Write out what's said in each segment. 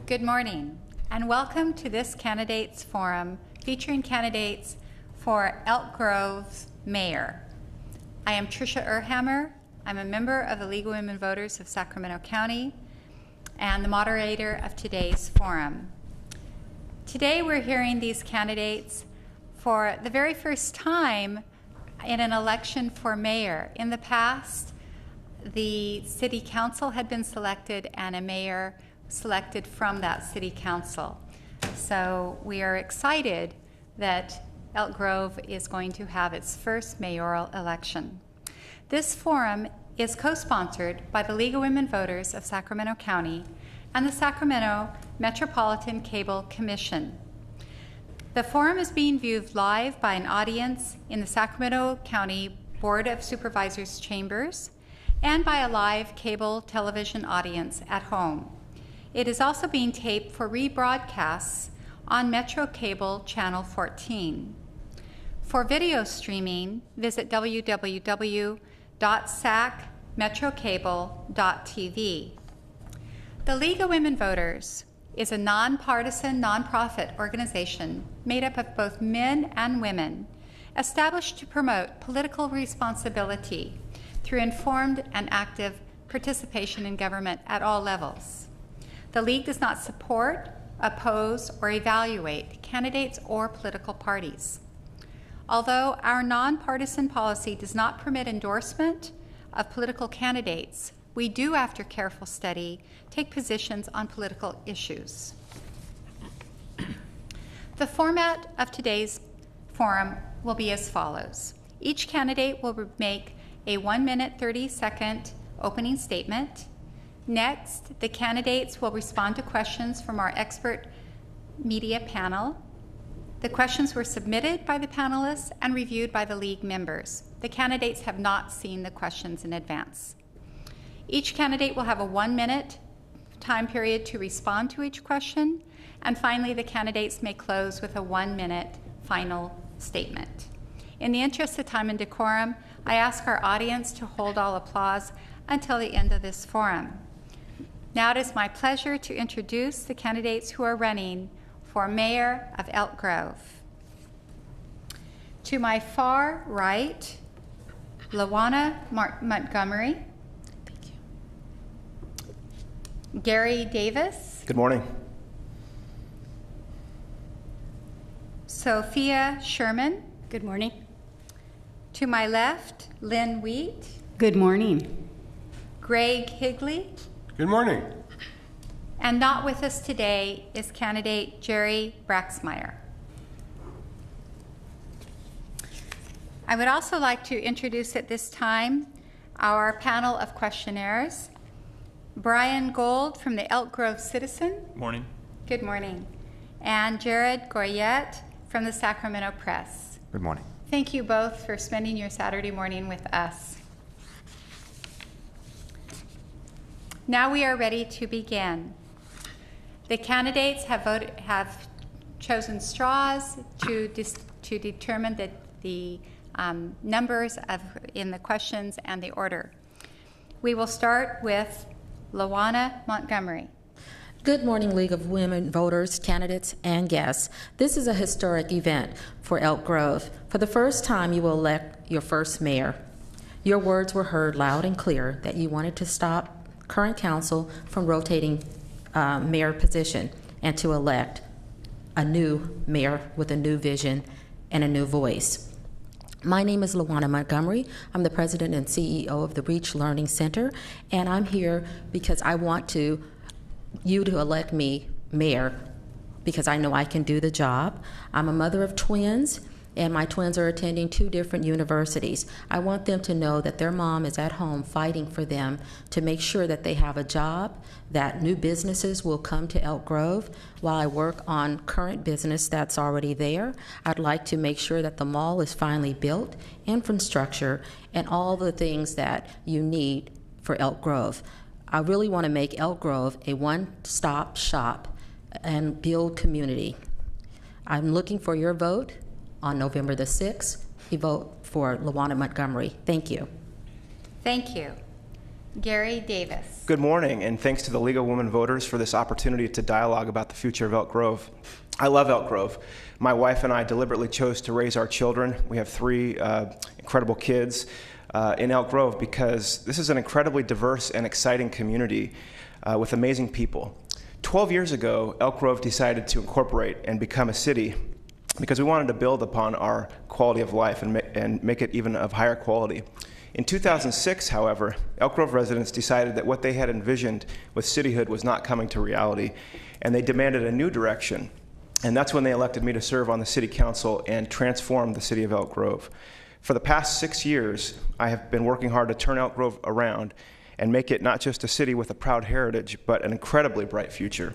Good morning, and welcome to this candidates forum featuring candidates for Elk Grove's mayor. I am Tricia Erhammer. I'm a member of the League of Women Voters of Sacramento County and the moderator of today's forum. Today we're hearing these candidates for the very first time in an election for mayor. In the past, the city council had been selected and a mayor selected from that city council. So we are excited that Elk Grove is going to have its first mayoral election. This forum is co-sponsored by the League of Women Voters of Sacramento County and the Sacramento Metropolitan Cable Commission. The forum is being viewed live by an audience in the Sacramento County Board of Supervisors chambers and by a live cable television audience at home. It is also being taped for rebroadcasts on Metro Cable Channel 14. For video streaming, visit www.sacmetrocable.tv. The League of Women Voters is a nonpartisan, nonprofit organization made up of both men and women, established to promote political responsibility through informed and active participation in government at all levels. The League does not support, oppose, or evaluate candidates or political parties. Although our nonpartisan policy does not permit endorsement of political candidates, we do, after careful study, take positions on political issues. The format of today's forum will be as follows. Each candidate will make a 1-minute, 30-second opening statement. Next, the candidates will respond to questions from our expert media panel. The questions were submitted by the panelists and reviewed by the League members. The candidates have not seen the questions in advance. Each candidate will have a 1-minute time period to respond to each question, and finally the candidates may close with a 1-minute final statement. In the interest of time and decorum, I ask our audience to hold all applause until the end of this forum. Now it is my pleasure to introduce the candidates who are running for mayor of Elk Grove. To my far right, Luana Montgomery. Thank you. Gary Davis. Good morning. Sophia Sherman. Good morning. To my left, Lynn Wheat. Good morning. Greg Higley. Good morning. And not with us today is candidate Jerry Braxmeyer. I would also like to introduce at this time our panel of questionnaires. Brian Gold from the Elk Grove Citizen. Morning. Good morning. And Jared Goyette from the Sacramento Press. Good morning. Thank you both for spending your Saturday morning with us. Now we are ready to begin. The candidates have chosen straws to determine the numbers in the questions and the order. We will start with Luana Montgomery. Good morning, League of Women Voters, candidates, and guests. This is a historic event for Elk Grove. For the first time, you will elect your first mayor. Your words were heard loud and clear that you wanted to stop current council from rotating mayor position and to elect a new mayor with a new vision and a new voice. My name is Luana Montgomery. I'm the president and CEO of the Reach Learning Center, and I'm here because I want you to elect me mayor because I know I can do the job. I'm a mother of twins, and my twins are attending 2 different universities. I want them to know that their mom is at home fighting for them to make sure that they have a job, that new businesses will come to Elk Grove while I work on current business that's already there. I'd like to make sure that the mall is finally built, infrastructure, and all the things that you need for Elk Grove. I really want to make Elk Grove a one-stop shop and build community. I'm looking for your vote. On November the 6th, you vote for Luana Montgomery. Thank you. Thank you. Gary Davis. Good morning, and thanks to the League of Women Voters for this opportunity to dialogue about the future of Elk Grove. I love Elk Grove. My wife and I deliberately chose to raise our children. We have three incredible kids in Elk Grove because this is an incredibly diverse and exciting community with amazing people. 12 years ago, Elk Grove decided to incorporate and become a city because we wanted to build upon our quality of life and make it even of higher quality. In 2006, however, Elk Grove residents decided that what they had envisioned with cityhood was not coming to reality, and they demanded a new direction. And that's when they elected me to serve on the city council and transform the city of Elk Grove. For the past 6 years, I have been working hard to turn Elk Grove around and make it not just a city with a proud heritage, but an incredibly bright future.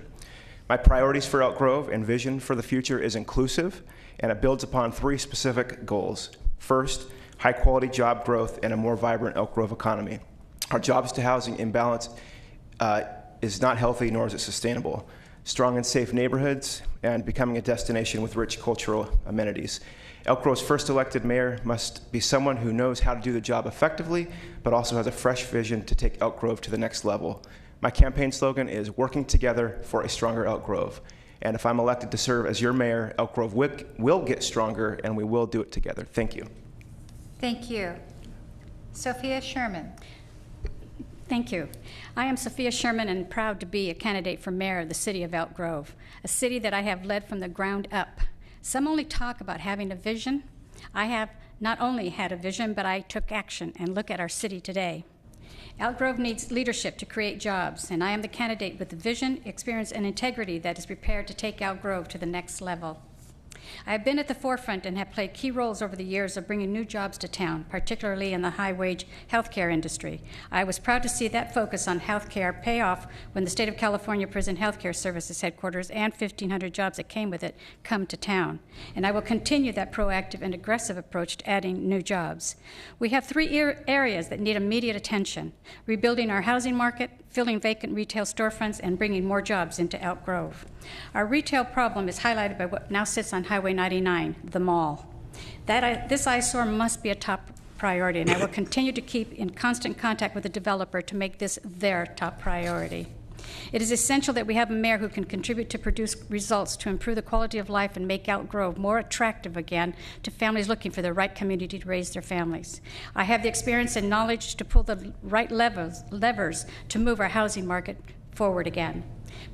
My priorities for Elk Grove and vision for the future is inclusive, and it builds upon three specific goals. First, high-quality job growth and a more vibrant Elk Grove economy. Our jobs-to-housing imbalance is not healthy, nor is it sustainable. Strong and safe neighborhoods, and becoming a destination with rich cultural amenities. Elk Grove's first elected mayor must be someone who knows how to do the job effectively, but also has a fresh vision to take Elk Grove to the next level. My campaign slogan is working together for a stronger Elk Grove. And if I'm elected to serve as your mayor, Elk Grove will get stronger, and we will do it together. Thank you. Thank you. Sophia Sherman. Thank you. I am Sophia Sherman and proud to be a candidate for mayor of the city of Elk Grove, a city that I have led from the ground up. Some only talk about having a vision. I have not only had a vision, but I took action, and look at our city today. Elk Grove needs leadership to create jobs, and I am the candidate with the vision, experience, and integrity that is prepared to take Elk Grove to the next level. I have been at the forefront and have played key roles over the years of bringing new jobs to town, particularly in the high-wage healthcare industry. I was proud to see that focus on healthcare pay off when the State of California Prison Healthcare Services headquarters and 1,500 jobs that came with it come to town. And I will continue that proactive and aggressive approach to adding new jobs. We have three areas that need immediate attention: rebuilding our housing market, filling vacant retail storefronts, and bringing more jobs into Elk Grove. Our retail problem is highlighted by what now sits on Highway 99, the mall. This eyesore must be a top priority, and I will continue to keep in constant contact with the developer to make this their top priority. It is essential that we have a mayor who can contribute to produce results to improve the quality of life and make Elk Grove more attractive again to families looking for the right community to raise their families. I have the experience and knowledge to pull the right levers to move our housing market forward again.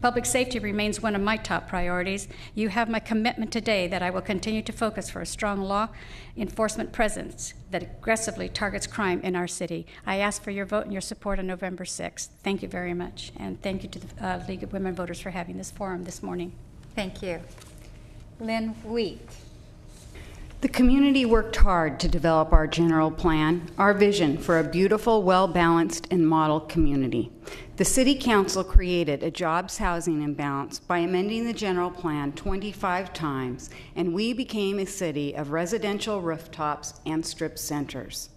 Public safety remains one of my top priorities. You have my commitment today that I will continue to focus for a strong law enforcement presence that aggressively targets crime in our city. I ask for your vote and your support on November 6th. Thank you very much, and thank you to the League of Women Voters for having this forum this morning. Thank you. Lynn Wheat. The community worked hard to develop our general plan, our vision for a beautiful, well-balanced, and model community. The City Council created a jobs housing imbalance by amending the general plan 25 times, and we became a city of residential rooftops and strip centers.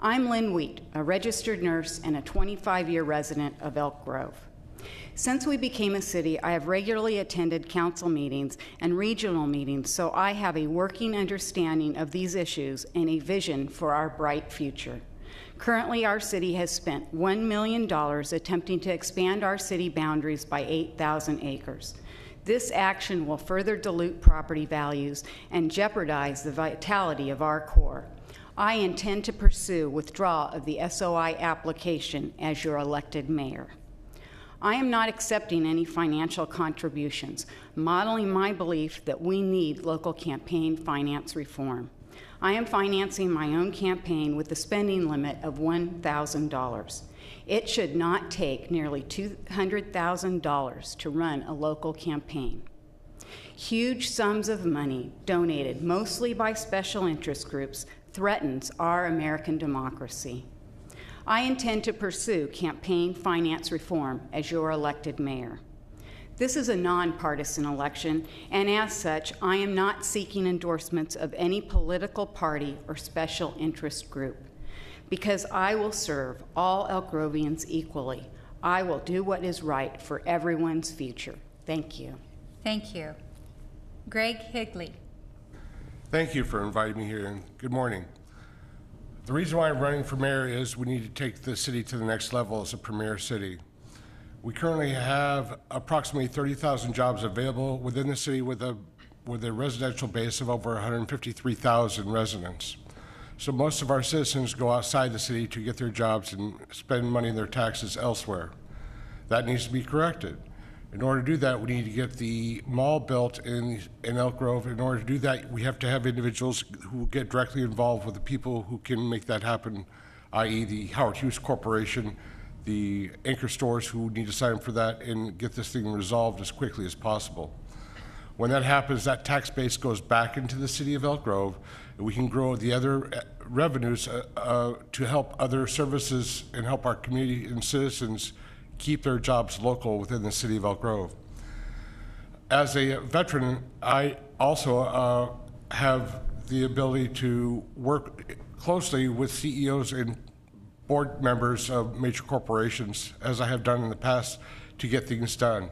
I'm Lynn Wheat, a registered nurse and a 25-year resident of Elk Grove. Since we became a city, I have regularly attended council meetings and regional meetings, so I have a working understanding of these issues and a vision for our bright future. Currently, our city has spent $1 million attempting to expand our city boundaries by 8,000 acres. This action will further dilute property values and jeopardize the vitality of our core. I intend to pursue withdrawal of the SOI application as your elected mayor. I am not accepting any financial contributions, modeling my belief that we need local campaign finance reform. I am financing my own campaign with a spending limit of $1,000. It should not take nearly $200,000 to run a local campaign. Huge sums of money donated mostly by special interest groups threatens our American democracy. I intend to pursue campaign finance reform as your elected mayor. This is a nonpartisan election, and as such, I am not seeking endorsements of any political party or special interest group. Because I will serve all Elk Grovians equally, I will do what is right for everyone's future. Thank you. Thank you. Greg Higley. Thank you for inviting me here, and good morning. The reason why I'm running for mayor is we need to take the city to the next level as a premier city. We currently have approximately 30,000 jobs available within the city with a residential base of over 153,000 residents. So most of our citizens go outside the city to get their jobs and spend money in their taxes elsewhere. That needs to be corrected. In order to do that, we need to get the mall built in Elk Grove. In order to do that, we have to have individuals who get directly involved with the people who can make that happen, i.e. the Howard Hughes Corporation, the anchor stores who need to sign up for that and get this thing resolved as quickly as possible. When that happens, that tax base goes back into the city of Elk Grove, and we can grow the other revenues to help other services and help our community and citizens keep their jobs local within the city of Elk Grove. As a veteran, I also have the ability to work closely with CEOs and board members of major corporations, as I have done in the past, to get things done.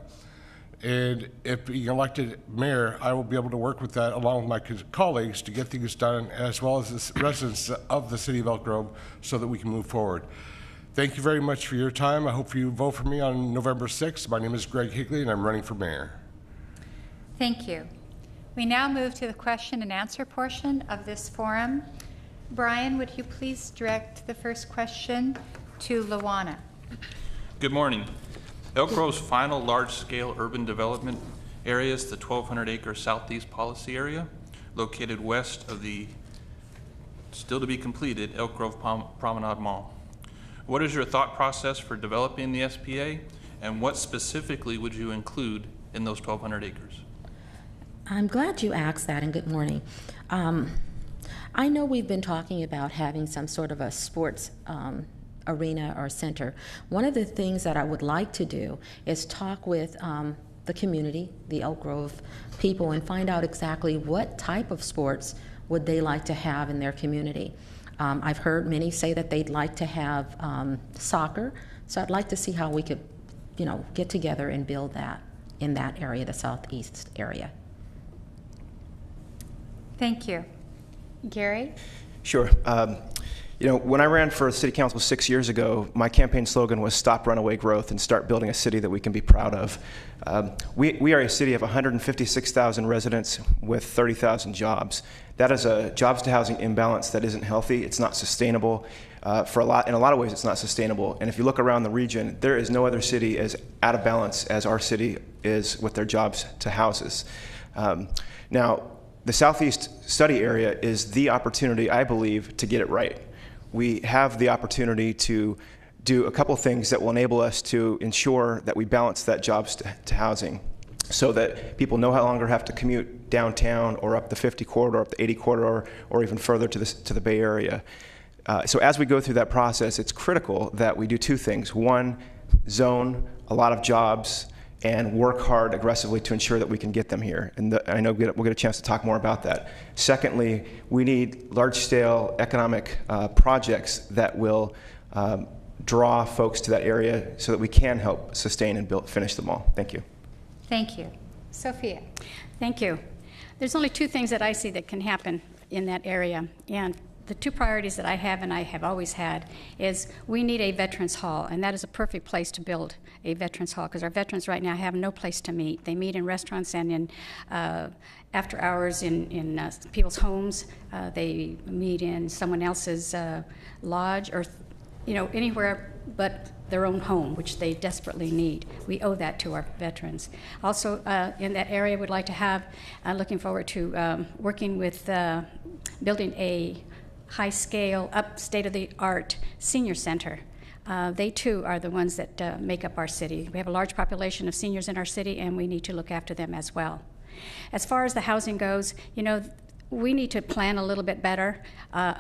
And if being elected mayor, I will be able to work with that along with my colleagues to get things done, as well as the residents of the city of Elk Grove, so that we can move forward. Thank you very much for your time. I hope you vote for me on November 6th. My name is Greg Higley, and I'm running for mayor. Thank you. We now move to the question and answer portion of this forum. Brian, would you please direct the first question to Luana? Good morning. Elk Grove's final large-scale urban development area is the 1,200-acre Southeast Policy Area, located west of the still-to-be-completed Elk Grove Promenade Mall. What is your thought process for developing the SPA, and what specifically would you include in those 1,200 acres? I'm glad you asked that, and good morning. I know we've been talking about having some sort of a sports arena or center. One of the things that I would like to do is talk with the community, the Elk Grove people, and find out exactly what type of sports would they like to have in their community. I've heard many say that they'd like to have soccer, so I'd like to see how we could, get together and build that in that area, the southeast area. Thank you. Gary? Sure. When I ran for city council 6 years ago, my campaign slogan was "Stop Runaway Growth and Start Building a City that we can be proud of." We are a city of 156,000 residents with 30,000 jobs. That is a jobs to housing imbalance that isn't healthy. It's not sustainable. In a lot of ways, it's not sustainable. And if you look around the region, there is no other city as out of balance as our city is with their jobs to houses. Now, the Southeast Study Area is the opportunity, I believe, to get it right. We have the opportunity to do a couple things that will enable us to ensure that we balance that jobs to housing, so that people no longer have to commute downtown or up the 50 corridor, up the 80 corridor, or even further to the Bay Area. So as we go through that process, it's critical that we do two things. One, zone a lot of jobs and work hard aggressively to ensure that we can get them here. And I know we'll get a chance to talk more about that. Secondly, we need large-scale economic projects that will draw folks to that area so that we can help sustain and finish the mall. Thank you. Thank you. Sophia? Thank you. There's only two things that I see that can happen in that area, and the two priorities that I have and I have always had is we need a veterans hall, and that is a perfect place to build a veterans hall, because our veterans right now have no place to meet. They meet in restaurants and in after hours in people's homes. They meet in someone else's lodge, or anywhere but their own home, which they desperately need. We owe that to our veterans. Also, in that area, we'd like to have, looking forward to working with building a high-scale, state-of-the-art senior center. They too are the ones that make up our city. We have a large population of seniors in our city, and we need to look after them as well. As far as the housing goes, we need to plan a little bit better,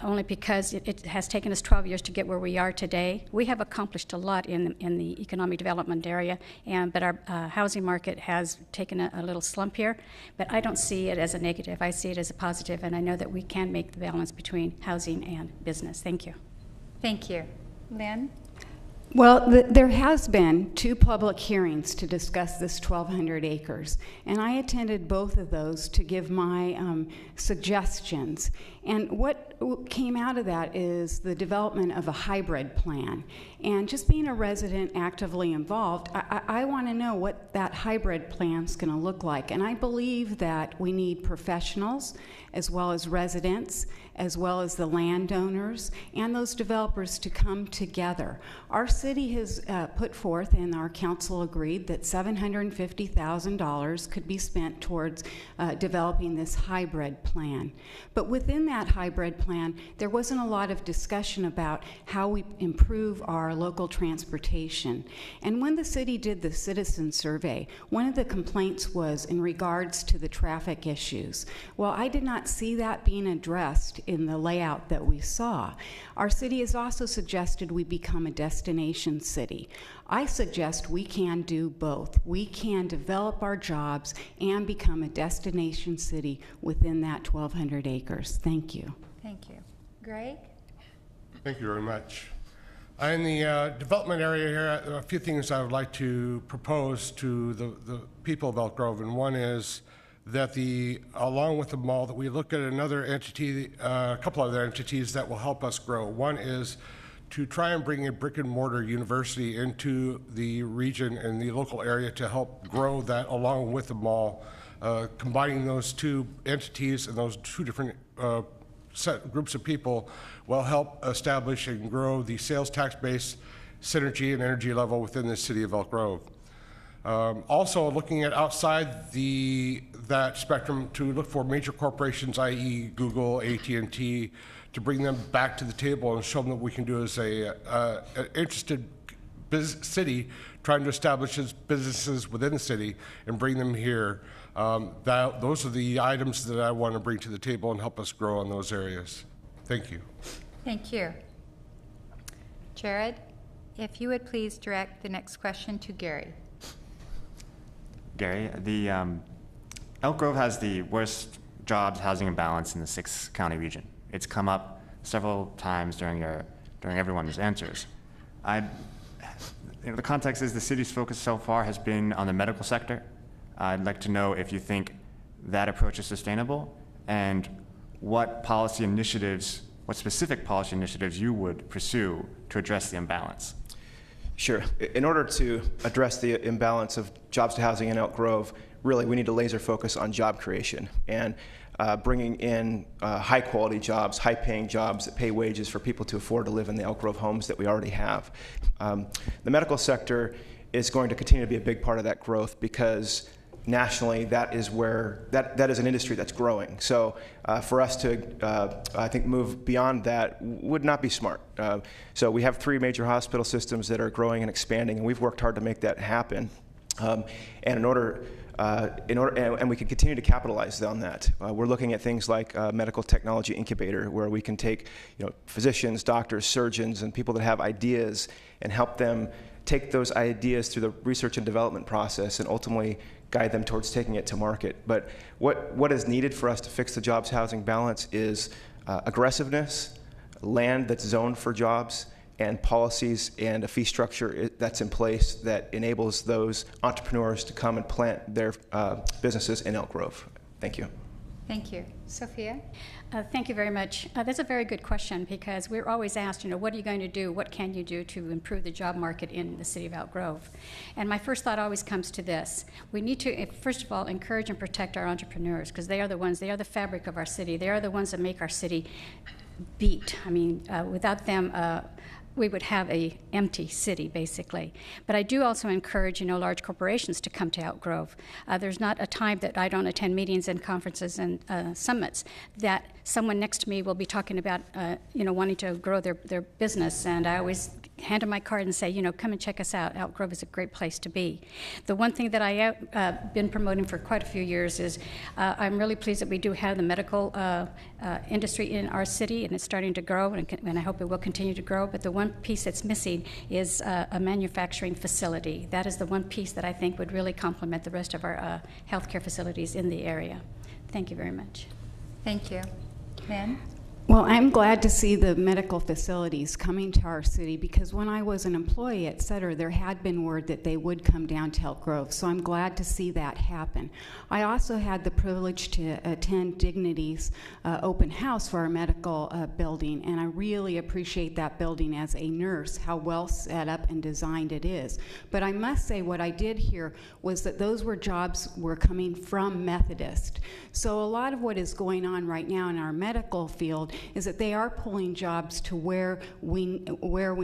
only because it has taken us 12 years to get where we are today. We have accomplished a lot in the economic development area, but our housing market has taken a little slump here. But I don't see it as a negative. I see it as a positive, and I know that we can make the balance between housing and business. Thank you. Thank you. Lynn? Well, there has been 2 public hearings to discuss this 1,200 acres, and I attended both of those to give my suggestions. And what came out of that is the development of a hybrid plan. And just being a resident actively involved, I want to know what that hybrid plan's going to look like. And I believe that we need professionals, as well as residents, as well as the landowners and those developers to come together. Our city has put forth, and our council agreed, that $750,000 could be spent towards developing this hybrid plan. But within that hybrid plan, there wasn't a lot of discussion about how we improve our local transportation. And when the city did the citizen survey, one of the complaints was in regards to the traffic issues. Well, I did not see that being addressed in the layout that we saw. Our city has also suggested we become a destination city. I suggest we can do both. We can develop our jobs and become a destination city within that 1,200 acres. Thank you. Thank you. Greg? Thank you very much. In the development area here, there are a few things I would like to propose to the people of Elk Grove, and one is that along with the mall, that we look at another entity, a couple other entities that will help us grow. One is to try and bring a brick and mortar university into the region and the local area to help grow that along with the mall. Combining those 2 entities and those 2 different groups of people will help establish and grow the sales tax base, synergy, and energy level within the city of Elk Grove. Also looking at outside that spectrum to look for major corporations, i.e. Google, AT&T, to bring them back to the table and show them what we can do as an interested city trying to establish its businesses within the city and bring them here. Those are the items that I want to bring to the table and help us grow in those areas. Thank you. Thank you. Jared, if you would please direct the next question to Gary. Gary, the Elk Grove has the worst jobs, housing imbalance in the 6-county region. It's come up several times during everyone's answers. The context is the city's focus so far has been on the medical sector. I'd like to know if you think that approach is sustainable and what specific policy initiatives you would pursue to address the imbalance. Sure. In order to address the imbalance of jobs to housing in Elk Grove, really we need to laser focus on job creation and bringing in high-quality jobs, high-paying jobs that pay wages for people to afford to live in the Elk Grove homes that we already have. The medical sector is going to continue to be a big part of that growth because nationally that is an industry that's growing. So for us to, I think, move beyond that would not be smart. So we have 3 major hospital systems that are growing and expanding, and we've worked hard to make that happen. And and we can continue to capitalize on that. We're looking at things like medical technology incubator, where we can take physicians, doctors, surgeons, and people that have ideas and help them take those ideas through the research and development process and ultimately guide them towards taking it to market. But what is needed for us to fix the jobs housing balance is aggressiveness, land that's zoned for jobs, and policies and a fee structure that's in place that enables those entrepreneurs to come and plant their businesses in Elk Grove. Thank you. Thank you. Sophia? Thank you very much. That's a very good question because we're always asked, what are you going to do? What can you do to improve the job market in the city of Elk Grove? And my first thought always comes to this. We need to, first of all, encourage and protect our entrepreneurs because they are the fabric of our city. They are the ones that make our city beat. Without them, we would have a empty city, basically. But I do also encourage, large corporations to come to Elk Grove. There's not a time that I don't attend meetings and conferences and summits that someone next to me will be talking about, wanting to grow their business. And I always hand them my card and say, come and check us out. Elk Grove is a great place to be. The one thing that I have been promoting for quite a few years is I'm really pleased that we do have the medical industry in our city, and it's starting to grow, and I hope it will continue to grow. But the one piece that's missing is a manufacturing facility. That is the one piece that I think would really complement the rest of our healthcare facilities in the area. Thank you very much. Thank you. Lynn? Well, I'm glad to see the medical facilities coming to our city, because when I was an employee at Sutter, there had been word that they would come down to Elk Grove, so I'm glad to see that happen. I also had the privilege to attend Dignity's open house for our medical building, and I really appreciate that building as a nurse, how well set up and designed it is. But I must say what I did hear was that those jobs were coming from Methodist. So a lot of what is going on right now in our medical field is that they are pulling jobs to where we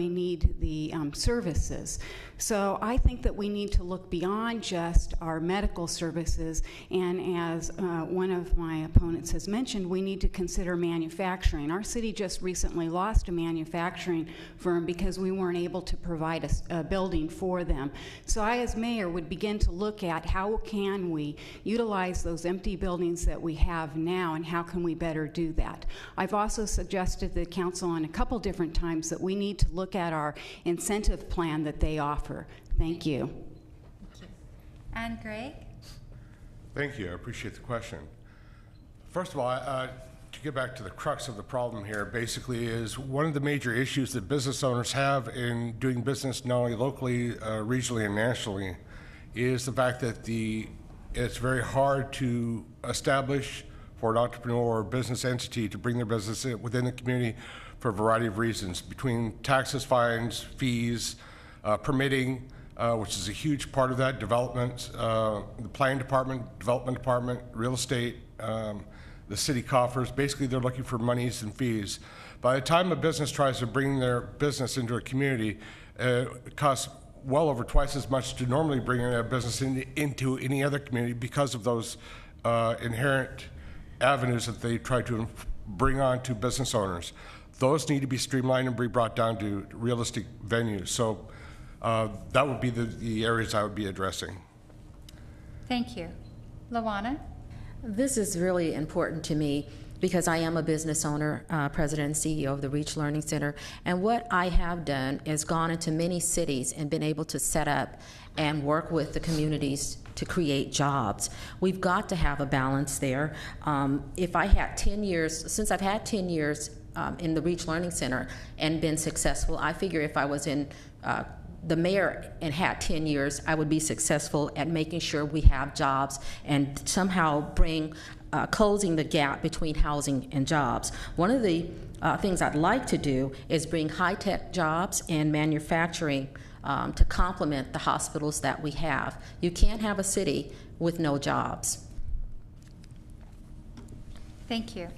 need the services. So I think that we need to look beyond just our medical services, and as one of my opponents has mentioned, we need to consider manufacturing. Our city just recently lost a manufacturing firm because we weren't able to provide a building for them. So I, as mayor, would begin to look at how can we utilize those empty buildings that we have now, and how can we better do that. I've also suggested to the council on a couple different times that we need to look at our incentive plan that they offer. Thank you. And Greg? Thank you. I appreciate the question. First of all, to get back to the crux of the problem here, basically is one of the major issues that business owners have in doing business not only locally, regionally, and nationally is the fact that it's very hard to establish for an entrepreneur or business entity to bring their business within the community for a variety of reasons, between taxes, fines, fees, permitting, which is a huge part of that, development, the planning department, development department, real estate, the city coffers. Basically, they're looking for monies and fees. By the time a business tries to bring their business into a community, it costs well over twice as much to normally bring a business into any other community because of those inherent avenues that they try to bring on to business owners. Those need to be streamlined and be brought down to realistic venues. So that would be the areas I would be addressing. Thank you. Luana? This is really important to me because I am a business owner, president and CEO of the Reach Learning Center, and what I have done is gone into many cities and been able to set up and work with the communities to create jobs. We've got to have a balance there. If I had 10 years, since I've had 10 years in the Reach Learning Center and been successful, I figure if I was in the mayor and had 10 years, I would be successful at making sure we have jobs and somehow closing the gap between housing and jobs. One of the things I'd like to do is bring high-tech jobs and manufacturing to complement the hospitals that we have. You can't have a city with no jobs. Thank you.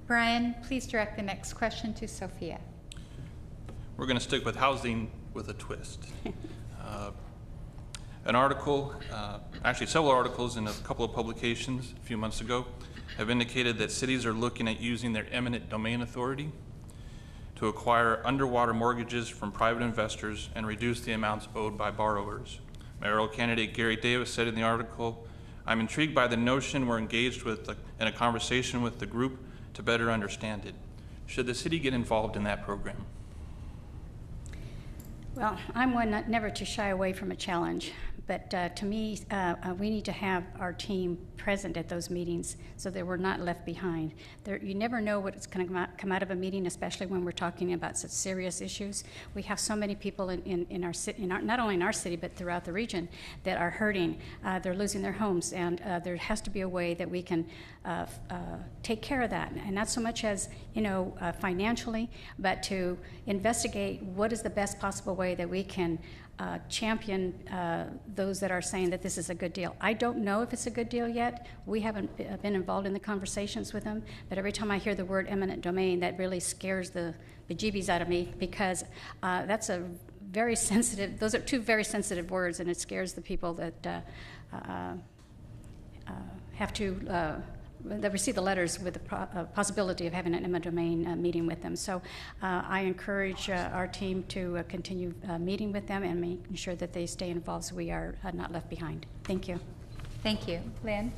Brian, please direct the next question to Sophia. We're going to stick with housing with a twist. An article, actually several articles in a couple of publications a few months ago have indicated that cities are looking at using their eminent domain authority to acquire underwater mortgages from private investors and reduce the amounts owed by borrowers. Mayoral candidate Gary Davis said in the article, "I'm intrigued by the notion. We're engaged in a conversation with the group to better understand it. Should the city get involved in that program?" Well, I'm one never to shy away from a challenge, but to me, we need to have our team present at those meetings so that we're not left behind. You never know what's going to come out of a meeting, especially when we're talking about such serious issues. We have so many people in our city, not only in our city, but throughout the region, that are hurting. They're losing their homes, and there has to be a way that we can take care of that, and not so much as financially, but to investigate what is the best possible way that we can champion those that are saying that this is a good deal. I don't know if it's a good deal yet. We haven't been involved in the conversations with them, but every time I hear the word eminent domain, that really scares the bejeebies out of me, because that's a very sensitive, those are two very sensitive words, and it scares the people that have to that receive the letters with the possibility of having an eminent domain meeting with them. So I encourage our team to continue meeting with them and making sure that they stay involved so we are not left behind. Thank you. Thank you. Lynn?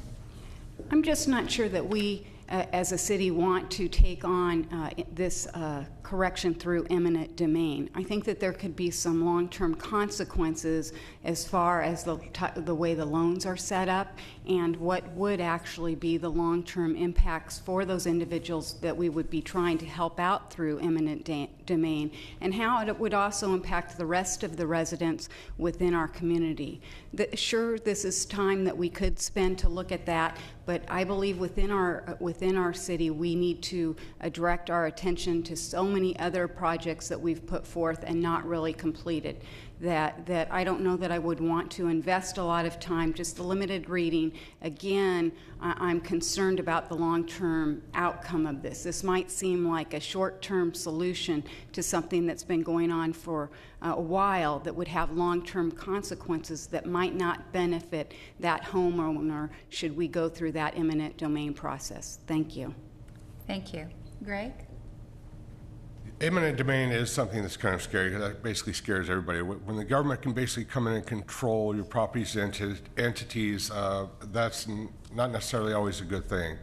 I'm just not sure that we as a city, want to take on this correction through eminent domain. I think that there could be some long-term consequences as far as the way the loans are set up and what would actually be the long-term impacts for those individuals that we would be trying to help out through eminent domain, and how it would also impact the rest of the residents within our community. Sure, this is time that we could spend to look at that, but I believe within our city we need to direct our attention to so many other projects that we've put forth and not really completed, that I don't know that I would want to invest a lot of time, just the limited reading. Again, I'm concerned about the long-term outcome of this. This might seem like a short-term solution to something that's been going on for a while that would have long-term consequences that might not benefit that homeowner should we go through that eminent domain process. Thank you. Thank you. Greg? Eminent domain is something that's kind of scary. That basically scares everybody. When the government can basically come in and control your properties and entities, that's not necessarily always a good thing.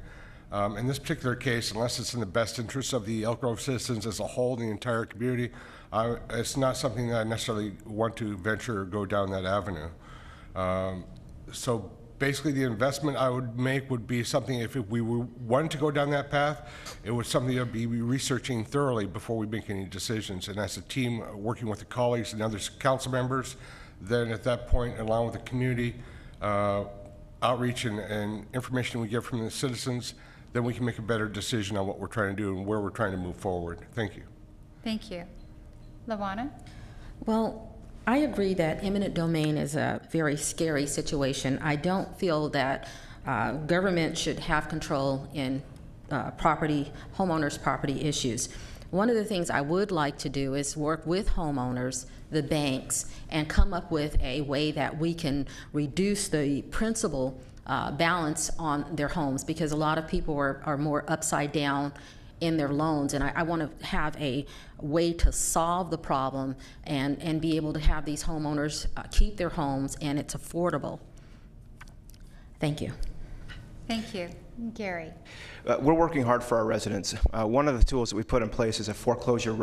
In this particular case, unless it's in the best interest of the Elk Grove citizens as a whole, the entire community, it's not something that I necessarily want to venture or go down that avenue. So basically the investment I would make would be something, if we wanted to go down that path, it was something I'd be researching thoroughly before we make any decisions. And as a team, working with the colleagues and other council members, then at that point, along with the community outreach and information we get from the citizens, then we can make a better decision on what we're trying to do and where we're trying to move forward. Thank you. Thank you. Luana? Well, I agree that eminent domain is a very scary situation. I don't feel that government should have control in homeowners' property issues. One of the things I would like to do is work with homeowners, the banks, and come up with a way that we can reduce the principal balance on their homes, because a lot of people are more upside down in their loans, and I want to have a way to solve the problem and be able to have these homeowners keep their homes, and it's affordable. Thank you. Thank you. Gary? We're working hard for our residents. One of the tools that we put in place is a foreclosure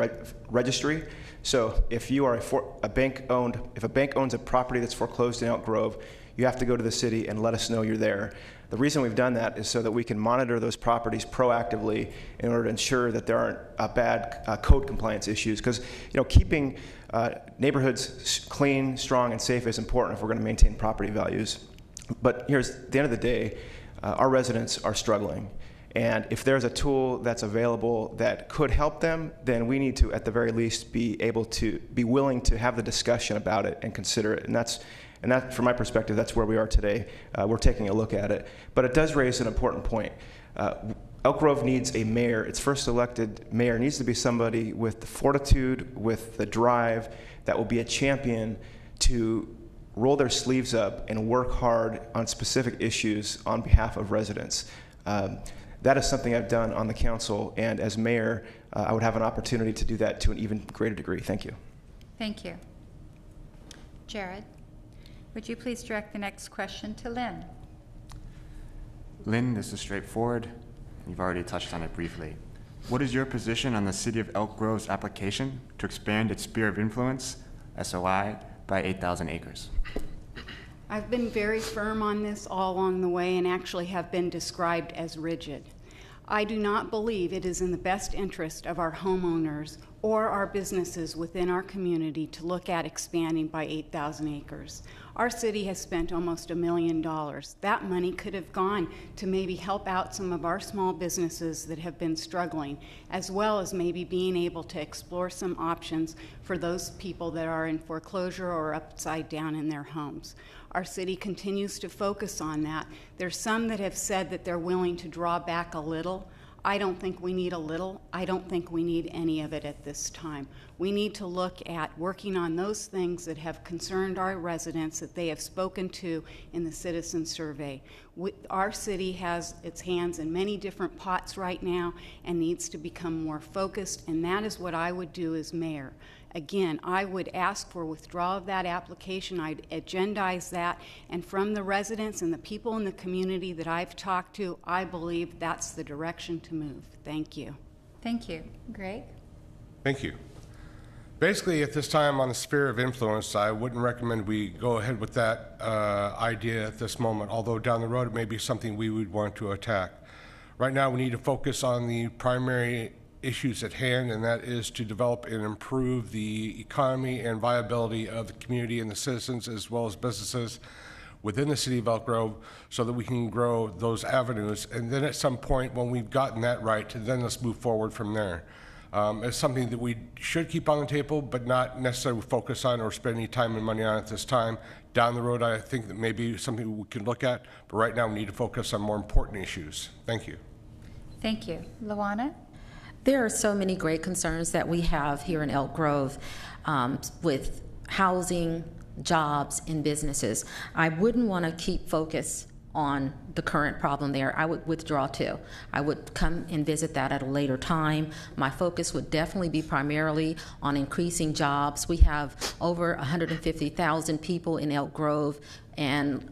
registry. So if you are if a bank owns a property that's foreclosed in Elk Grove, you have to go to the city and let us know you're there. The reason we've done that is so that we can monitor those properties proactively in order to ensure that there aren't bad code compliance issues. Because keeping neighborhoods clean, strong, and safe is important if we're going to maintain property values. But here's at the end of the day, our residents are struggling. And if there's a tool that's available that could help them, then we need to, at the very least, be willing to have the discussion about it and consider it. And that, from my perspective, that's where we are today. We're taking a look at it. But it does raise an important point. Elk Grove needs a mayor. Its first elected mayor needs to be somebody with the fortitude, with the drive, that will be a champion to roll their sleeves up and work hard on specific issues on behalf of residents. That is something I've done on the council, and as mayor, I would have an opportunity to do that to an even greater degree. Thank you. Thank you. Jared, would you please direct the next question to Lynn? Lynn, this is straightforward. You've already touched on it briefly. What is your position on the City of Elk Grove's application to expand its sphere of influence, SOI, by 8,000 acres? I've been very firm on this all along the way and actually have been described as rigid. I do not believe it is in the best interest of our homeowners or our businesses within our community to look at expanding by 8,000 acres. Our city has spent almost $1 million. That money could have gone to maybe help out some of our small businesses that have been struggling, as well as maybe being able to explore some options for those people that are in foreclosure or upside down in their homes. Our city continues to focus on that. There's some that have said that they're willing to draw back a little. I don't think we need a little. I don't think we need any of it at this time. We need to look at working on those things that have concerned our residents that they have spoken to in the citizen survey. Our city has its hands in many different pots right now and needs to become more focused, and that is what I would do as mayor. Again, I would ask for withdrawal of that application. I'd agendize that, and from the residents and the people in the community that I've talked to, I believe that's the direction to move. Thank you. Thank you. Greg? Thank you. Basically, at this time on the sphere of influence, I wouldn't recommend we go ahead with that idea at this moment, although down the road it may be something we would want to attack. Right now, we need to focus on the primary issues at hand, and that is to develop and improve the economy and viability of the community and the citizens, as well as businesses within the city of Elk Grove, so that we can grow those avenues. And then at some point, when we've gotten that right, then let's move forward from there. It's something that we should keep on the table, but not necessarily focus on or spend any time and money on at this time. Down the road, I think that may be something we can look at, but right now we need to focus on more important issues. Thank you. Thank you. Luana? There are so many great concerns that we have here in Elk Grove with housing, jobs, and businesses. I wouldn't want to keep focus on the current problem there. I would withdraw too. I would come and visit that at a later time. My focus would definitely be primarily on increasing jobs. We have over 150,000 people in Elk Grove and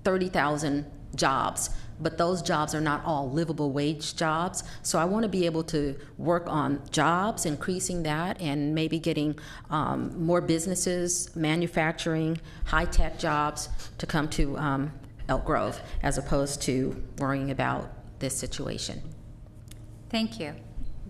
30,000 jobs. But those jobs are not all livable wage jobs. So I want to be able to work on jobs, increasing that, and maybe getting more businesses, manufacturing, high-tech jobs to come to Elk Grove, as opposed to worrying about this situation. Thank you.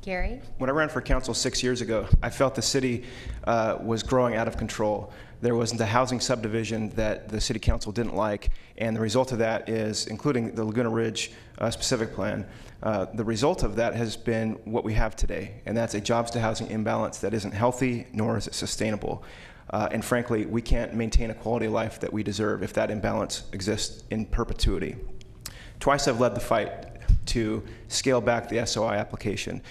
Gary? When I ran for council 6 years ago, I felt the city was growing out of control. There was the housing subdivision that the city council didn't like, and the result of that is, including the Laguna Ridge specific plan, the result of that has been what we have today, and that's a jobs to housing imbalance that isn't healthy, nor is it sustainable. And frankly, we can't maintain a quality of life that we deserve if that imbalance exists in perpetuity. Twice I've led the fight to scale back the SOI application.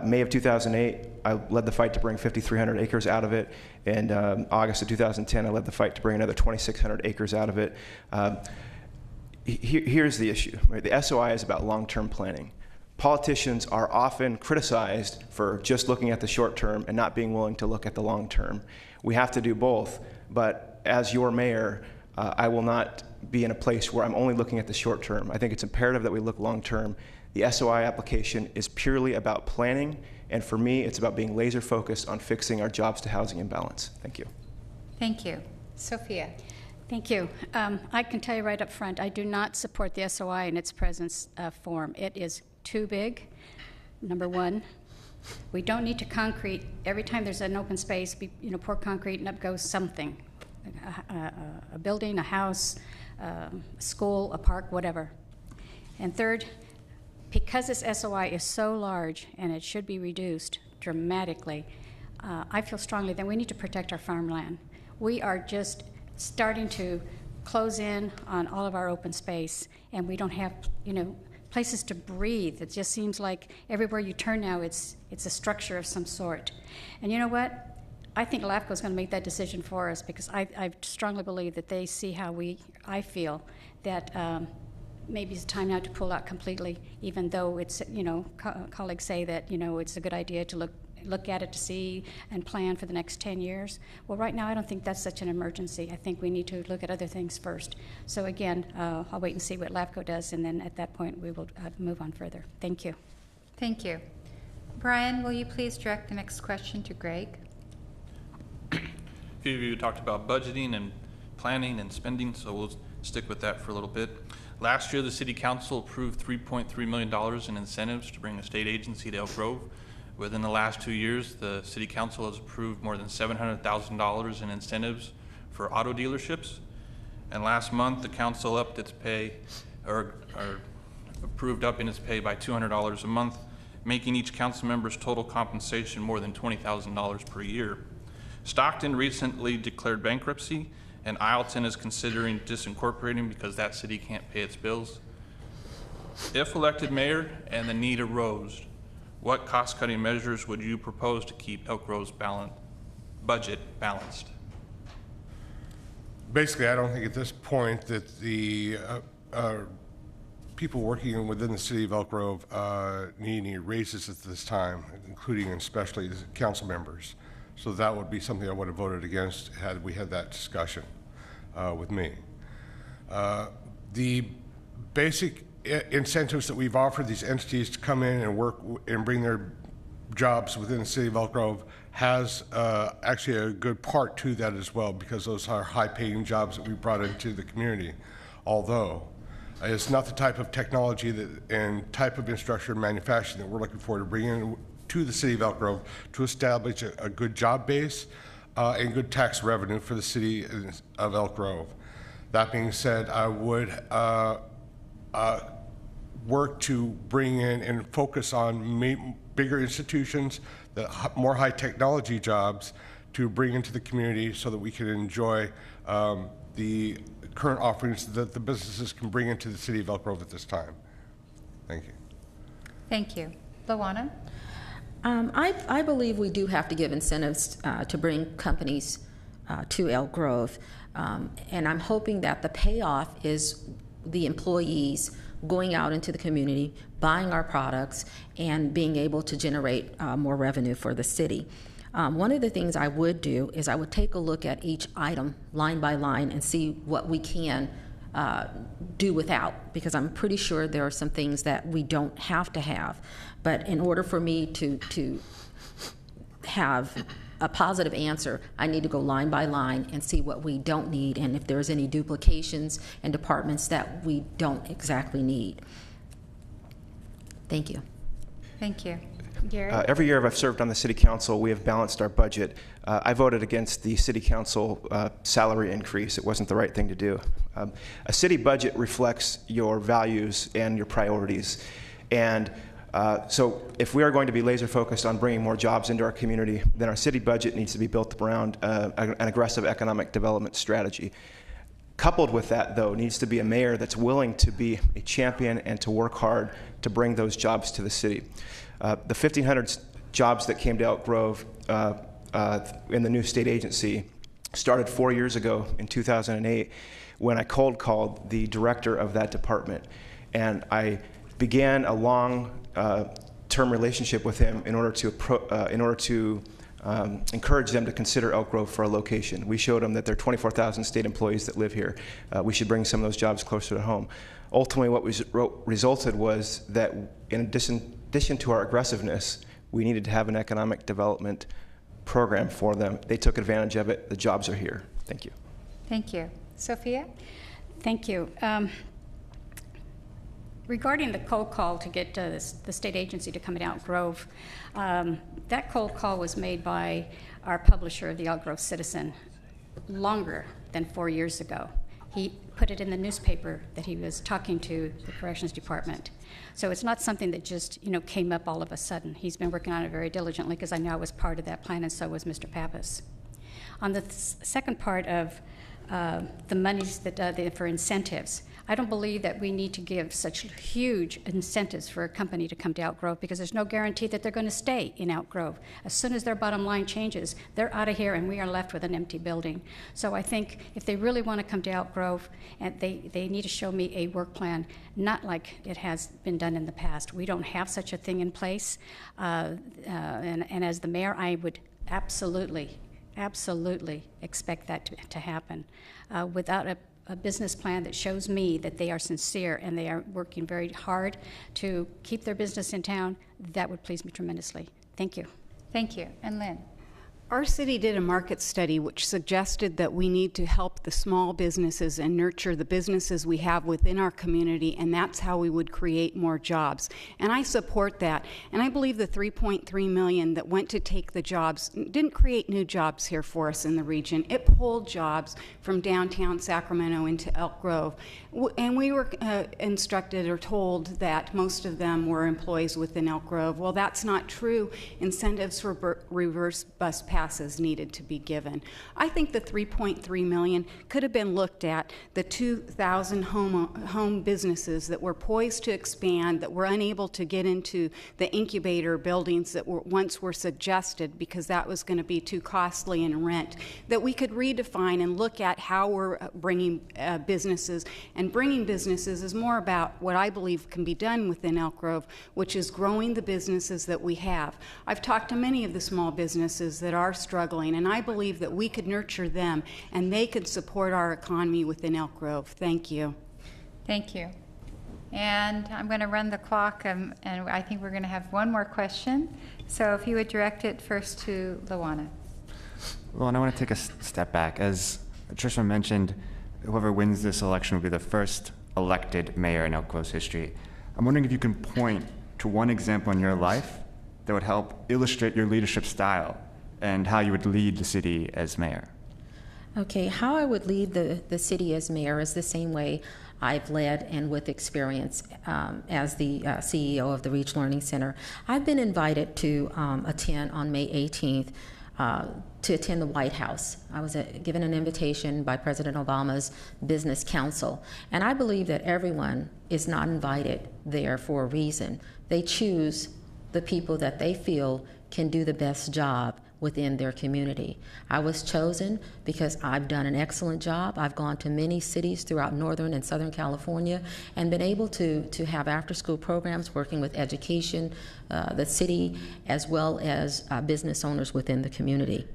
May of 2008, I led the fight to bring 5,300 acres out of it. And August of 2010, I led the fight to bring another 2,600 acres out of it. Here's the issue. Right? The SOI is about long-term planning. Politicians are often criticized for just looking at the short term and not being willing to look at the long term. We have to do both, but as your mayor, I will not be in a place where I'm only looking at the short term. I think it's imperative that we look long term. The SOI application is purely about planning, and for me, it's about being laser focused on fixing our jobs to housing imbalance. Thank you. Thank you. Sophia? Thank you. I can tell you right up front, I do not support the SOI in its present form. It is too big, number one. We don't need to concrete. Every time there's an open space, pour concrete and up goes something. A building, a house, a school, a park, whatever. And third, because this SOI is so large and it should be reduced dramatically, I feel strongly that we need to protect our farmland. We are just starting to close in on all of our open space, and we don't have, places to breathe. It just seems like everywhere you turn now, it's a structure of some sort. And you know what? I think LAFCO is going to make that decision for us, because I strongly believe that they see how I feel that maybe it's time now to pull out completely, even though it's, colleagues say that, it's a good idea to look at it to see and plan for the next 10 years. Well, right now, I don't think that's such an emergency. I think we need to look at other things first. So again, I'll wait and see what LAFCO does, and then at that point, we will move on further. Thank you. Thank you. Brian, will you please direct the next question to Greg? A few of you talked about budgeting and planning and spending, so we'll stick with that for a little bit. Last year, the City Council approved $3.3 million in incentives to bring a state agency to Elk Grove. Within the last 2 years, the City Council has approved more than $700,000 in incentives for auto dealerships. And last month, the council upped its pay, or approved up in its pay by $200 a month, making each council member's total compensation more than $20,000 per year. Stockton recently declared bankruptcy, and Isleton is considering disincorporating because that city can't pay its bills. If elected mayor and the need arose, what cost-cutting measures would you propose to keep Elk Grove's budget balanced? Basically, I don't think at this point that the people working within the city of Elk Grove need any raises at this time, including and especially the council members. So that would be something I would have voted against had we had that discussion with me. The basic incentives that we've offered these entities to come in and work and bring their jobs within the city of Elk Grove has actually a good part to that as well, because those are high-paying jobs that we brought into the community. Although it's not the type of technology and type of infrastructure and manufacturing that we're looking for to bring in to the city of Elk Grove to establish a good job base and good tax revenue for the city of Elk Grove. That being said, I would work to bring in and focus on bigger institutions, more high technology jobs to bring into the community so that we can enjoy the current offerings that the businesses can bring into the city of Elk Grove at this time. Thank you. Thank you. Luana? I believe we do have to give incentives to bring companies to Elk Grove, and I'm hoping that the payoff is the employees going out into the community, buying our products, and being able to generate more revenue for the city. One of the things I would do is I would take a look at each item line by line and see what we can do without, because I'm pretty sure there are some things that we don't have to have. But in order for me to have a positive answer, I need to go line by line and see what we don't need and if there's any duplications and departments that we don't exactly need. Thank you. Thank you. Gary? Every year I've served on the city council, we have balanced our budget. I voted against the city council salary increase. It wasn't the right thing to do. A city budget reflects your values and your priorities. And so if we are going to be laser focused on bringing more jobs into our community, then our city budget needs to be built around an aggressive economic development strategy. Coupled with that, though, needs to be a mayor that's willing to be a champion and to work hard to bring those jobs to the city. The 1,500 jobs that came to Elk Grove in the new state agency started 4 years ago in 2008 when I cold called the director of that department. And I began a long-term relationship with him in order to encourage them to consider Elk Grove for a location. We showed them that there are 24,000 state employees that live here. We should bring some of those jobs closer to home. Ultimately, what resulted was that in addition to our aggressiveness, we needed to have an economic development program for them. They took advantage of it. The jobs are here. Thank you. Thank you. Sophia? Thank you. Regarding the cold call to get the state agency to come to Elk Grove, that cold call was made by our publisher, the Elk Grove Citizen, longer than 4 years ago. He put it in the newspaper that he was talking to the corrections department. So it's not something that just came up all of a sudden. He's been working on it very diligently, because I know I was part of that plan, and so was Mr. Pappas. On the second part of the monies that for incentives, I don't believe that we need to give such huge incentives for a company to come to Elk Grove, because there's no guarantee that they're going to stay in Elk Grove. As soon as their bottom line changes, they're out of here and we are left with an empty building. So I think if they really want to come to Elk Grove, and they need to show me a work plan, not like it has been done in the past. We don't have such a thing in place. And as the mayor, I would absolutely expect that to happen. Without a business plan that shows me that they are sincere and they are working very hard to keep their business in town, that would please me tremendously. Thank you. Thank you. And Lynn? Our city did a market study which suggested that we need to help the small businesses and nurture the businesses we have within our community, and that's how we would create more jobs. And I support that. And I believe the $3.3 million that went to take the jobs didn't create new jobs here for us in the region. It pulled jobs from downtown Sacramento into Elk Grove. And we were instructed or told that most of them were employees within Elk Grove. Well, that's not true. Incentives for reverse bus passes needed to be given. I think the $3.3 million could have been looked at. The 2,000 home businesses that were poised to expand, that were unable to get into the incubator buildings that once were suggested because that was going to be too costly in rent, that we could redefine and look at how we're bringing businesses. And bringing businesses is more about what I believe can be done within Elk Grove, which is growing the businesses that we have. I've talked to many of the small businesses that are are struggling, and I believe that we could nurture them and they could support our economy within Elk Grove. Thank you. Thank you. And I'm going to run the clock, and I think we're going to have one more question. So if you would direct it first to Luana. Well, and I want to take a step back. As Tricia mentioned, whoever wins this election will be the first elected mayor in Elk Grove's history. I'm wondering if you can point to one example in your life that would help illustrate your leadership style and how you would lead the city as mayor. Okay, how I would lead the city as mayor is the same way I've led and with experience as the CEO of the Reach Learning Center. I've been invited to attend on May 18th to attend the White House. I was given an invitation by President Obama's Business Council, and I believe that everyone is not invited there for a reason. They choose the people that they feel can do the best job within their community. I was chosen because I've done an excellent job. I've gone to many cities throughout Northern and Southern California and been able to have after-school programs working with education, the city, as well as business owners within the community.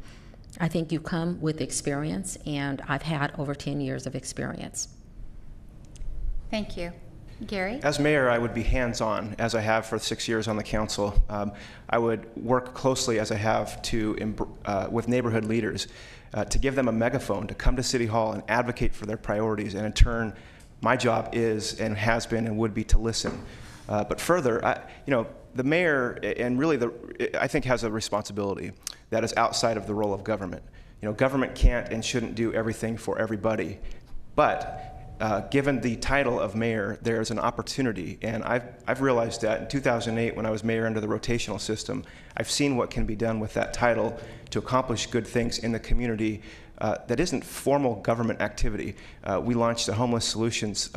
I think you come with experience, and I've had over 10 years of experience. Thank you. Gary? As mayor, I would be hands-on, as I have for 6 years on the council. I would work closely, as I have, with neighborhood leaders to give them a megaphone to come to City Hall and advocate for their priorities. And in turn, my job is and has been and would be to listen. But further, the mayor, and really, I think, has a responsibility that is outside of the role of government. Government can't and shouldn't do everything for everybody, but given the title of mayor, there's an opportunity, and I've realized that in 2008 when I was mayor under the rotational system, I've seen what can be done with that title to accomplish good things in the community that isn't formal government activity. We launched a homeless solutions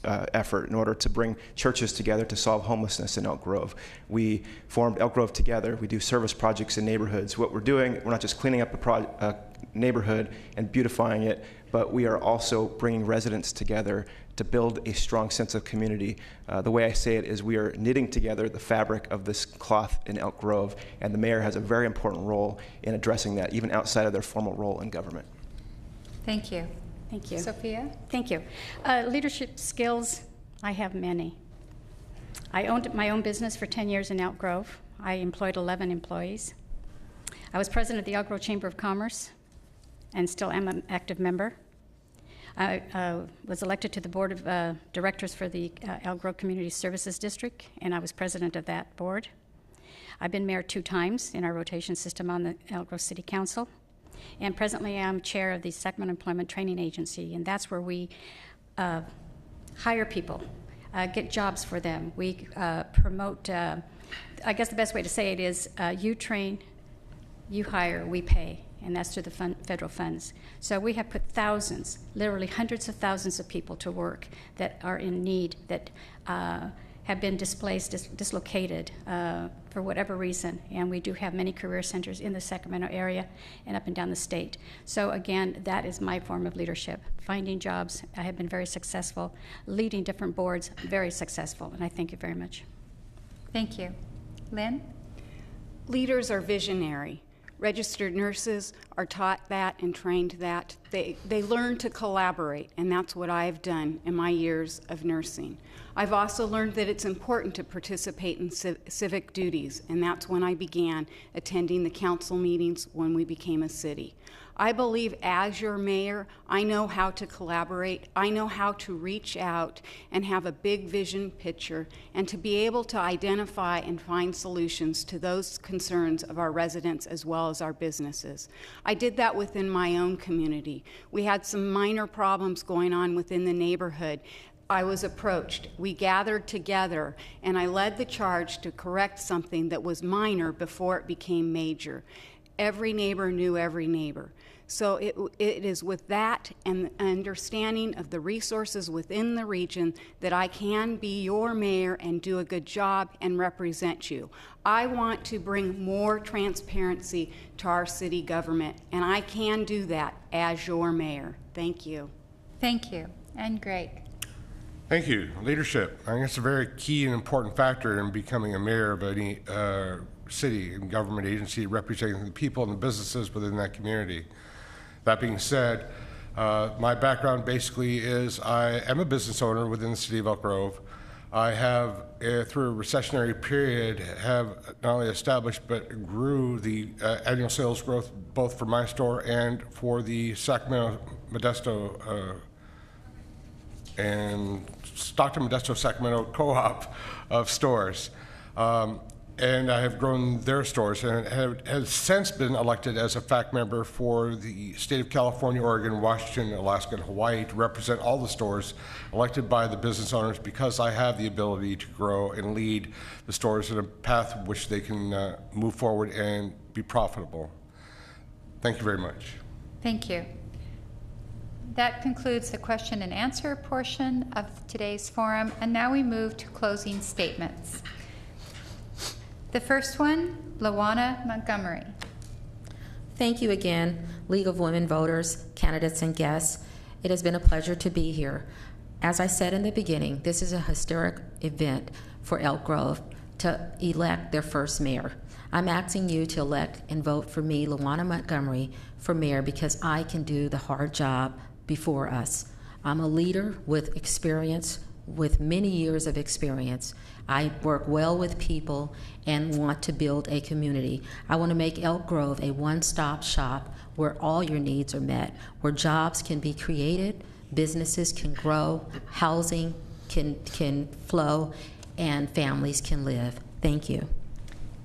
effort in order to bring churches together to solve homelessness in Elk Grove. We formed Elk Grove Together. We do service projects in neighborhoods. What we're doing, we're not just cleaning up a neighborhood and beautifying it, but we are also bringing residents together to build a strong sense of community. The way I say it is we are knitting together the fabric of this cloth in Elk Grove, and the mayor has a very important role in addressing that, even outside of their formal role in government. Thank you. Thank you. Sophia? Thank you. Leadership skills, I have many. I owned my own business for 10 years in Elk Grove. I employed 11 employees. I was president of the Elk Grove Chamber of Commerce and still am an active member. I was elected to the board of directors for the Elk Grove Community Services District, and I was president of that board. I've been mayor 2 times in our rotation system on the Elk Grove City Council, and presently I'm chair of the Sacramento Employment Training Agency, and that's where we hire people, get jobs for them. We promote, I guess the best way to say it is you train, you hire, we pay. And that's through the federal funds. So we have put thousands, literally hundreds of thousands of people to work that are in need, that have been displaced, dislocated for whatever reason. And we do have many career centers in the Sacramento area and up and down the state. So again, that is my form of leadership. Finding jobs, I have been very successful. Leading different boards, very successful. And I thank you very much. Thank you. Lynn? Leaders are visionary. Registered nurses are taught that and trained that. They learn to collaborate, and that's what I've done in my years of nursing. I've also learned that it's important to participate in civic duties, and that's when I began attending the council meetings when we became a city. I believe as your mayor, I know how to collaborate, I know how to reach out and have a big vision picture and to be able to identify and find solutions to those concerns of our residents as well as our businesses. I did that within my own community. We had some minor problems going on within the neighborhood. I was approached, we gathered together, and I led the charge to correct something that was minor before it became major. Every neighbor knew every neighbor. So it is with that and the understanding of the resources within the region that I can be your mayor and do a good job and represent you. I want to bring more transparency to our city government, and I can do that as your mayor. Thank you. Thank you. And Greg? Thank you. Leadership. I think it's a very key and important factor in becoming a mayor of any city and government agency representing the people and the businesses within that community. That being said, my background basically is I am a business owner within the city of Elk Grove. I have, through a recessionary period, have not only established but grew the annual sales growth both for my store and for the Sacramento, Modesto, and Stockton, Modesto, Sacramento co-op of stores. And I have grown their stores and have since been elected as a FAC member for the state of California, Oregon, Washington, Alaska, and Hawaii to represent all the stores elected by the business owners because I have the ability to grow and lead the stores in a path which they can move forward and be profitable. Thank you very much. Thank you. That concludes the question and answer portion of today's forum, and now we move to closing statements. The first one, Luana Montgomery. Thank you again, League of Women Voters, candidates, and guests. It has been a pleasure to be here. As I said in the beginning, this is a historic event for Elk Grove to elect their first mayor. I'm asking you to elect and vote for me, Luana Montgomery, for mayor because I can do the hard job before us. I'm a leader with experience, with many years of experience. I work well with people and want to build a community. I want to make Elk Grove a one-stop shop where all your needs are met, where jobs can be created, businesses can grow, housing can flow, and families can live. Thank you.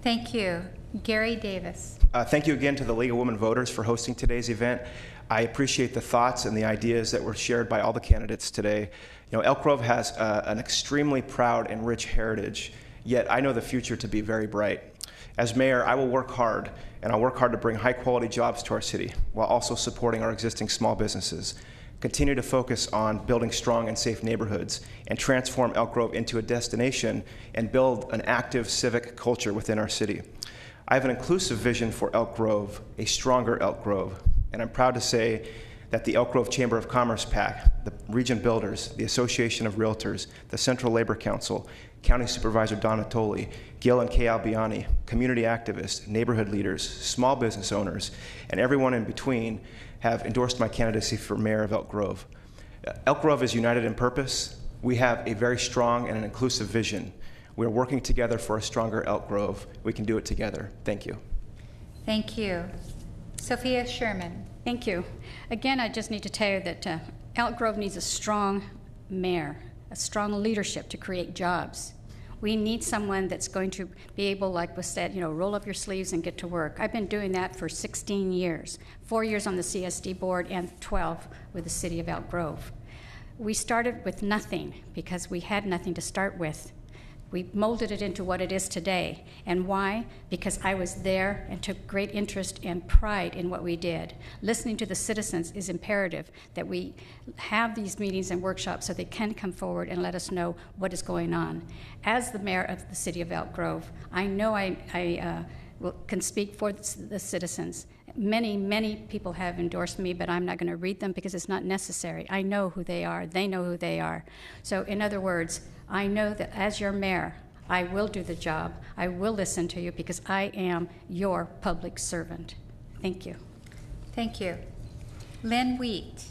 Thank you. Gary Davis. Thank you again to the League of Women Voters for hosting today's event. I appreciate the thoughts and the ideas that were shared by all the candidates today. You know, Elk Grove has an extremely proud and rich heritage, yet I know the future to be very bright. As mayor, I will work hard, and I'll work hard to bring high-quality jobs to our city while also supporting our existing small businesses, continue to focus on building strong and safe neighborhoods, and transform Elk Grove into a destination and build an active civic culture within our city. I have an inclusive vision for Elk Grove, a stronger Elk Grove, and I'm proud to say that the Elk Grove Chamber of Commerce PAC, the Region Builders, the Association of Realtors, the Central Labor Council, County Supervisor Don Natoli, Gil and Kay Albiani, community activists, neighborhood leaders, small business owners, and everyone in between have endorsed my candidacy for mayor of Elk Grove. Elk Grove is united in purpose. We have a very strong and an inclusive vision. We're working together for a stronger Elk Grove. We can do it together. Thank you. Thank you. Sophia Sherman. Thank you. Again, I just need to tell you that Elk Grove needs a strong mayor, a strong leadership to create jobs. We need someone that's going to be able, like was said, roll up your sleeves and get to work. I've been doing that for 16 years, 4 years on the CSD board and 12 with the city of Elk Grove. We started with nothing because we had nothing to start with. We molded it into what it is today. And why? Because I was there and took great interest and pride in what we did. Listening to the citizens is imperative, that we have these meetings and workshops so they can come forward and let us know what is going on. As the mayor of the city of Elk Grove, I know I can speak for the citizens. Many people have endorsed me, but I'm not going to read them because it's not necessary. I know who they are. They know who they are. So in other words, I know that as your mayor, I will do the job. I will listen to you because I am your public servant. Thank you. Thank you. Lynn Wheat.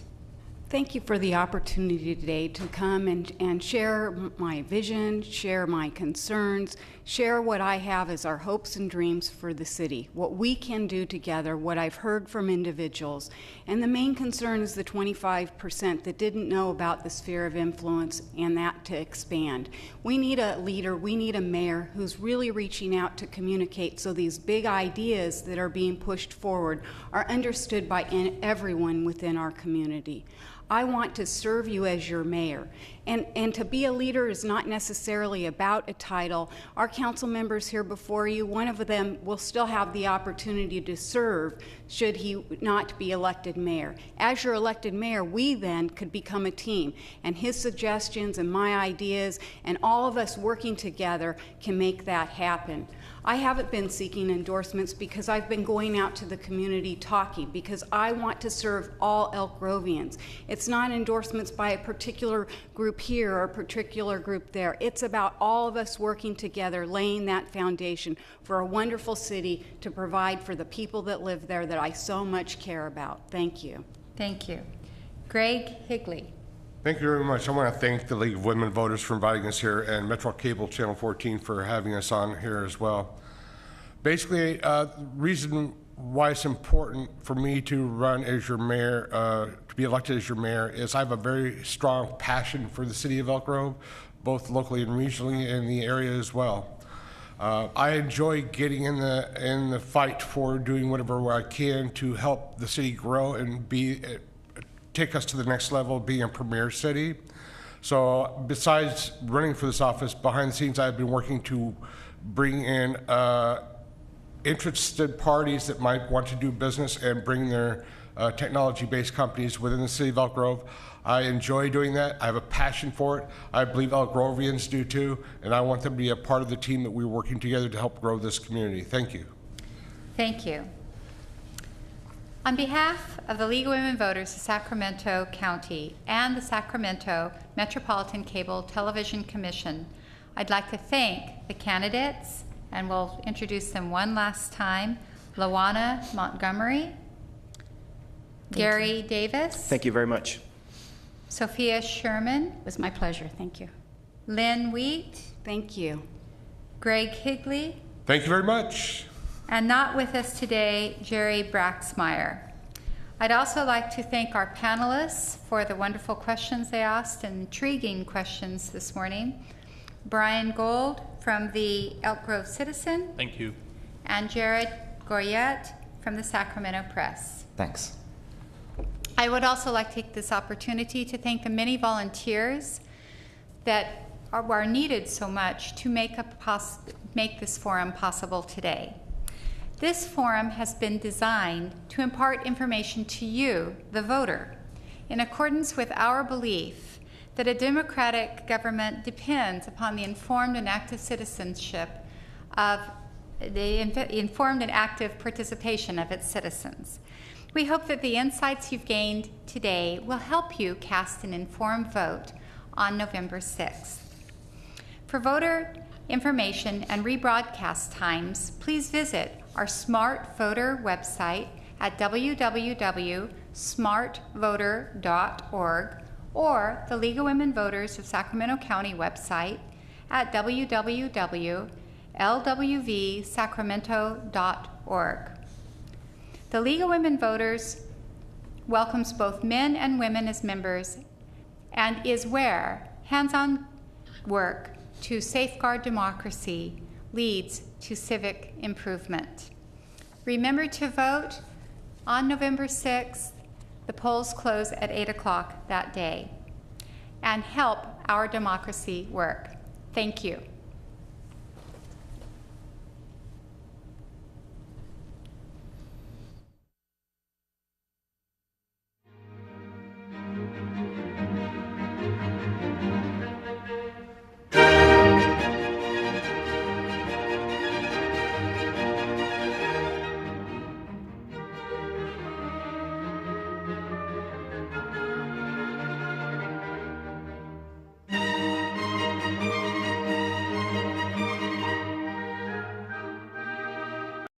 Thank you for the opportunity today to come and share my vision, share my concerns, share what I have as our hopes and dreams for the city, what we can do together, what I've heard from individuals. And the main concern is the 25% that didn't know about the sphere of influence and that to expand. We need a leader, we need a mayor who's really reaching out to communicate so these big ideas that are being pushed forward are understood by everyone within our community. I want to serve you as your mayor. And to be a leader is not necessarily about a title. Our council members here before you, one of them will still have the opportunity to serve should he not be elected mayor. As your elected mayor, we then could become a team, and his suggestions and my ideas and all of us working together can make that happen. I haven't been seeking endorsements because I've been going out to the community talking, because I want to serve all Elk Grovians. It's not endorsements by a particular group here or a particular group there. It's about all of us working together, laying that foundation for a wonderful city to provide for the people that live there that I so much care about. Thank you. Thank you. Greg Higley. Thank you very much. I want to thank the League of Women Voters for inviting us here, and Metro Cable Channel 14 for having us on here as well. Basically, the reason why it's important for me to run as your mayor, to be elected as your mayor, is I have a very strong passion for the city of Elk Grove, both locally and regionally, and the area as well. I enjoy getting in the fight for doing whatever I can to help the city grow and take us to the next level, being a premier city. So besides running for this office, behind the scenes I've been working to bring in interested parties that might want to do business and bring their technology-based companies within the city of Elk Grove. I enjoy doing that. I have a passion for it. I believe Elk Grovians do too, and I want them to be a part of the team that we're working together to help grow this community. Thank you. Thank you. On behalf of the League of Women Voters of Sacramento County and the Sacramento Metropolitan Cable Television Commission, I'd like to thank the candidates, and we'll introduce them one last time: Luana Montgomery, Gary Davis. Thank you very much. Sophia Sherman. It was my pleasure. Thank you. Lynn Wheat. Thank you. Greg Higley. Thank you very much. And not with us today, Jerry Braxmeyer. I'd also like to thank our panelists for the wonderful questions they asked, and intriguing questions this morning. Brian Gold from the Elk Grove Citizen. Thank you. And Jared Goyette from the Sacramento Press. Thanks. I would also like to take this opportunity to thank the many volunteers that are needed so much to make this forum possible today. This forum has been designed to impart information to you, the voter, in accordance with our belief that a democratic government depends upon the informed and active citizenship of the informed and active participation of its citizens. We hope that the insights you've gained today will help you cast an informed vote on November 6th. For voter information and rebroadcast times, please visit our Smart Voter website at www.smartvoter.org or the League of Women Voters of Sacramento County website at www.lwvsacramento.org. The League of Women Voters welcomes both men and women as members and is where hands-on work to safeguard democracy leads to civic improvement. Remember to vote on November 6th. The polls close at 8 o'clock that day. And help our democracy work. Thank you.